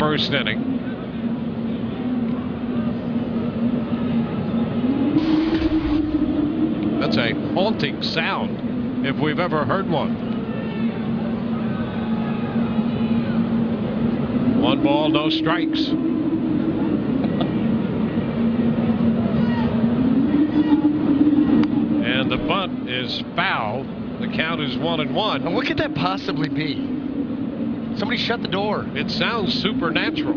first inning. That's a haunting sound if we've ever heard one. 1 ball, no strikes. And the bunt is foul. The count is 1-1. Now what could that possibly be? Somebody shut the door. It sounds supernatural.